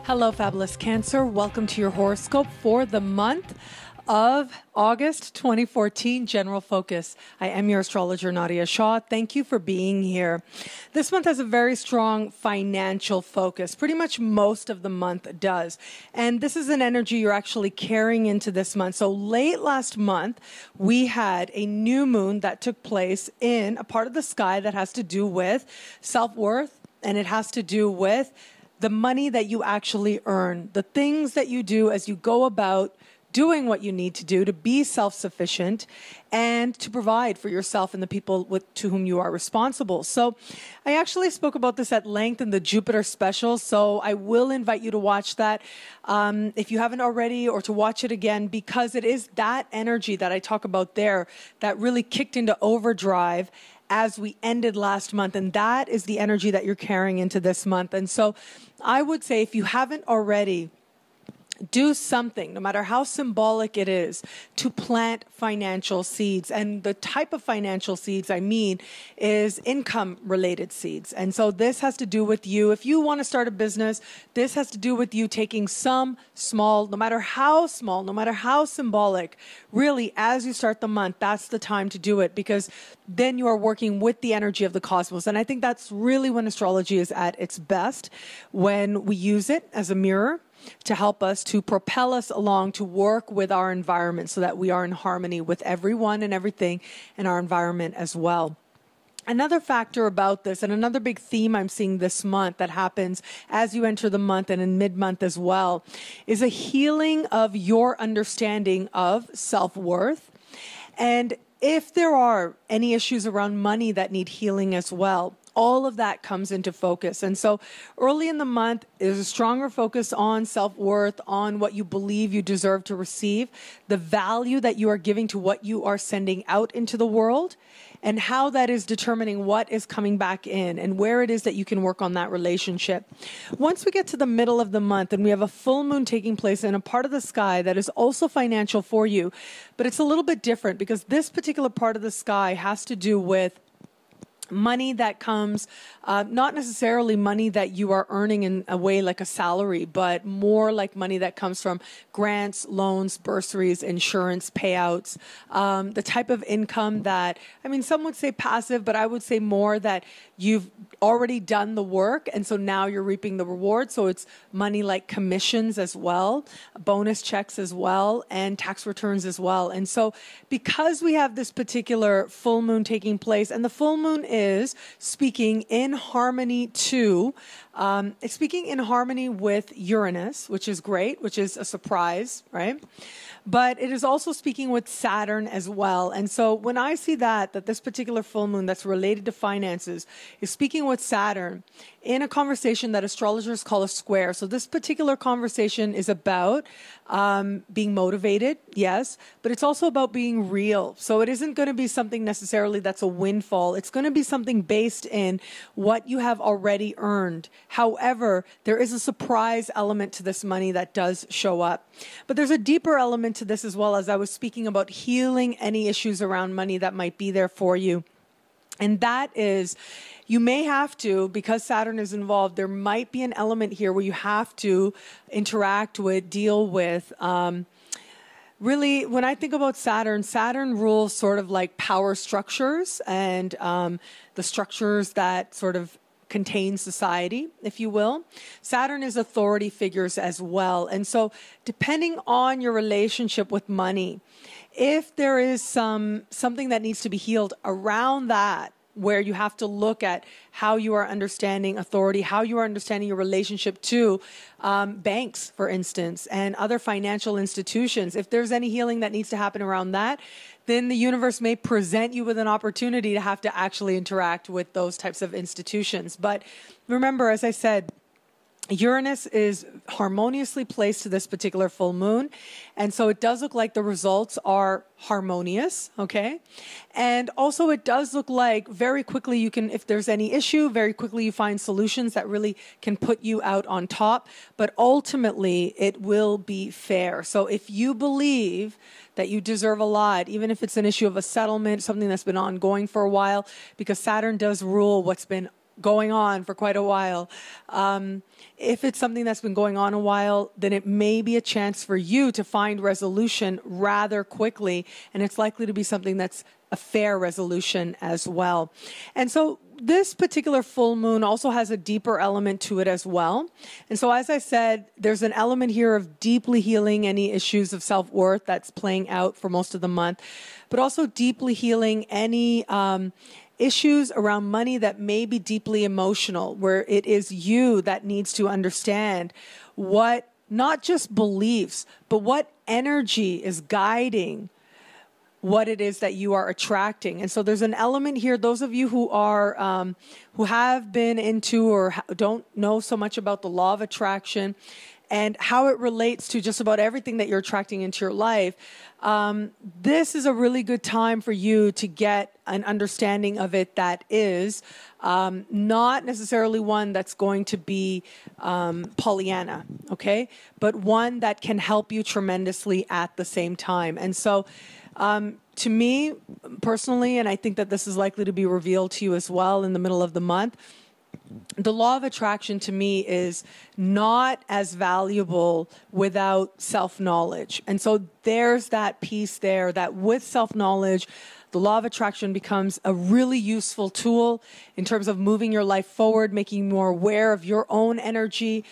Hello, fabulous Cancer. Welcome to your horoscope for the month of August 2014, General Focus. I am your astrologer, Nadiya Shah. Thank you for being here. This month has a very strong financial focus. Pretty much most of the month does. And this is an energy you're actually carrying into this month. So late last month, we had a new moon that took place in a part of the sky that has to do with self-worth, and it has to do with the money that you actually earn, the things that you do as you go about doing what you need to do to be self-sufficient and to provide for yourself and the people to whom you are responsible. So I actually spoke about this at length in the Jupiter special, so I will invite you to watch that if you haven't already, or to watch it again, because it is that energy that I talk about there that really kicked into overdrive as we ended last month. And that is the energy that you're carrying into this month. And so I would say, if you haven't already, do something, no matter how symbolic it is, to plant financial seeds. And the type of financial seeds I mean is income-related seeds. And so this has to do with you. If you want to start a business, this has to do with you taking some small, no matter how small, no matter how symbolic, really, as you start the month, that's the time to do it, because then you are working with the energy of the cosmos. And I think that's really when astrology is at its best, when we use it as a mirror to help us, to propel us along, to work with our environment so that we are in harmony with everyone and everything in our environment as well. Another factor about this, and another big theme I'm seeing this month that happens as you enter the month and in mid-month as well, is a healing of your understanding of self-worth. And if there are any issues around money that need healing as well, all of that comes into focus. And so early in the month is a stronger focus on self-worth, on what you believe you deserve to receive, the value that you are giving to what you are sending out into the world, and how that is determining what is coming back in and where it is that you can work on that relationship. Once we get to the middle of the month and we have a full moon taking place in a part of the sky that is also financial for you, but it's a little bit different, because this particular part of the sky has to do with money that comes, not necessarily money that you are earning in a way like a salary, but more like money that comes from grants, loans, bursaries, insurance payouts, the type of income that, I mean, some would say passive, but I would say more that you've already done the work, and so now you're reaping the reward. So it's money like commissions as well, bonus checks as well, and tax returns as well. And so because we have this particular full moon taking place, and the full moon is speaking in harmony to, it's speaking in harmony with Uranus, which is great, which is a surprise, right? But it is also speaking with Saturn as well. And so when I see that this particular full moon that's related to finances is speaking with Saturn in a conversation that astrologers call a square. So this particular conversation is about being motivated, yes, but it's also about being real. So it isn't going to be something necessarily that's a windfall. It's going to be something based in what you have already earned. However, there is a surprise element to this money that does show up. But there's a deeper element to this as well, as I was speaking about healing any issues around money that might be there for you. And that is, you may have to, because Saturn is involved, there might be an element here where you have to interact with, deal with, really, when I think about Saturn, Saturn rules sort of like power structures and the structures that sort of contain society, if you will. Saturn is authority figures as well. And so depending on your relationship with money, if there is something that needs to be healed around that, where you have to look at how you are understanding authority, how you are understanding your relationship to banks, for instance, and other financial institutions. If there's any healing that needs to happen around that, then the universe may present you with an opportunity to have to actually interact with those types of institutions. But remember, as I said, Uranus is harmoniously placed to this particular full moon. And so it does look like the results are harmonious, okay? And also it does look like very quickly you can, if there's any issue, very quickly you find solutions that really can put you out on top. But ultimately it will be fair. So if you believe that you deserve a lot, even if it's an issue of a settlement, something that's been ongoing for a while, because Saturn does rule what's been going on for quite a while. If it's something that's been going on a while, then it may be a chance for you to find resolution rather quickly. And it's likely to be something that's a fair resolution as well. And so this particular full moon also has a deeper element to it as well. And so, as I said, there's an element here of deeply healing any issues of self-worth that's playing out for most of the month, but also deeply healing any issues around money that may be deeply emotional, where it is you that needs to understand what not just beliefs, but what energy is guiding what it is that you are attracting. And so there's an element here, those of you who are, who have been into or don't know so much about the law of attraction and how it relates to just about everything that you're attracting into your life, this is a really good time for you to get an understanding of it that is not necessarily one that's going to be Pollyanna, okay? But one that can help you tremendously at the same time. And so to me, personally, and I think that this is likely to be revealed to you as well in the middle of the month, the law of attraction to me is not as valuable without self-knowledge. And so there's that piece there that with self-knowledge, the law of attraction becomes a really useful tool in terms of moving your life forward, making you more aware of your own energy,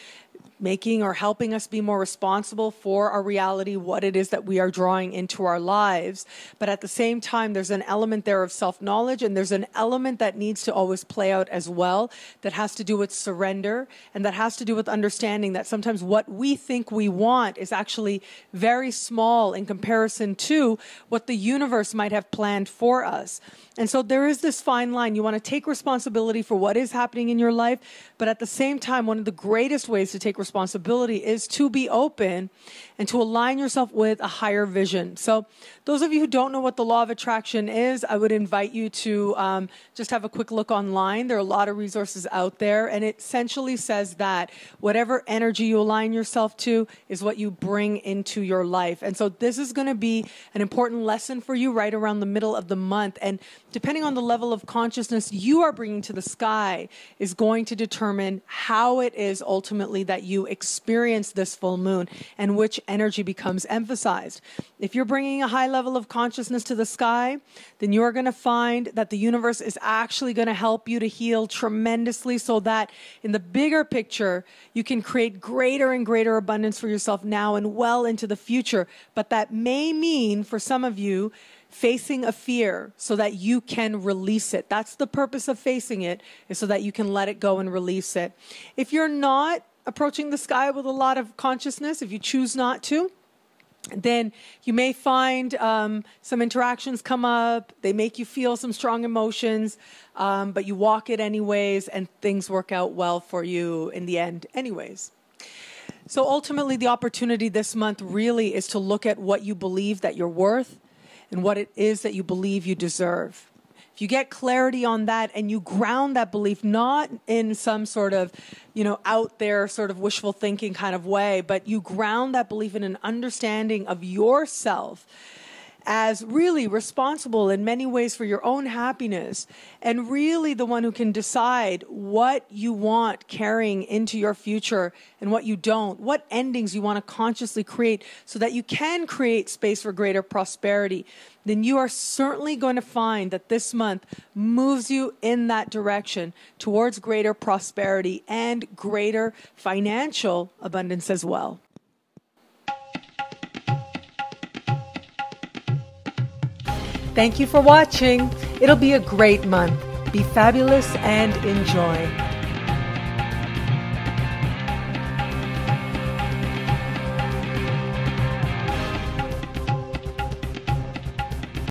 making or helping us be more responsible for our reality, what it is that we are drawing into our lives. But at the same time, there's an element there of self-knowledge, and there's an element that needs to always play out as well that has to do with surrender, and that has to do with understanding that sometimes what we think we want is actually very small in comparison to what the universe might have planned for us. And so there is this fine line. You want to take responsibility for what is happening in your life, but at the same time, one of the greatest ways to take responsibility is to be open and to align yourself with a higher vision. So those of you who don't know what the law of attraction is, I would invite you to just have a quick look online. There are a lot of resources out there, and it essentially says that whatever energy you align yourself to is what you bring into your life. And so this is going to be an important lesson for you right around the middle of the month. And depending on the level of consciousness you are bringing to the sky is going to determine how it is ultimately that you experience this full moon and which energy becomes emphasized. If you're bringing a high level of consciousness to the sky, then you're going to find that the universe is actually going to help you to heal tremendously so that in the bigger picture, you can create greater and greater abundance for yourself now and well into the future. But that may mean for some of you facing a fear so that you can release it. That's the purpose of facing it, is so that you can let it go and release it. If you're not approaching the sky with a lot of consciousness, if you choose not to, then you may find some interactions come up. They make you feel some strong emotions, but you walk it anyways, and things work out well for you in the end anyways. So ultimately, the opportunity this month really is to look at what you believe that you're worth and what it is that you believe you deserve. If you get clarity on that and you ground that belief, not in some sort of, out there sort of wishful thinking kind of way, but you ground that belief in an understanding of yourself as really responsible in many ways for your own happiness, and really the one who can decide what you want carrying into your future and what you don't, what endings you want to consciously create so that you can create space for greater prosperity, then you are certainly going to find that this month moves you in that direction towards greater prosperity and greater financial abundance as well. Thank you for watching. It'll be a great month. Be fabulous and enjoy.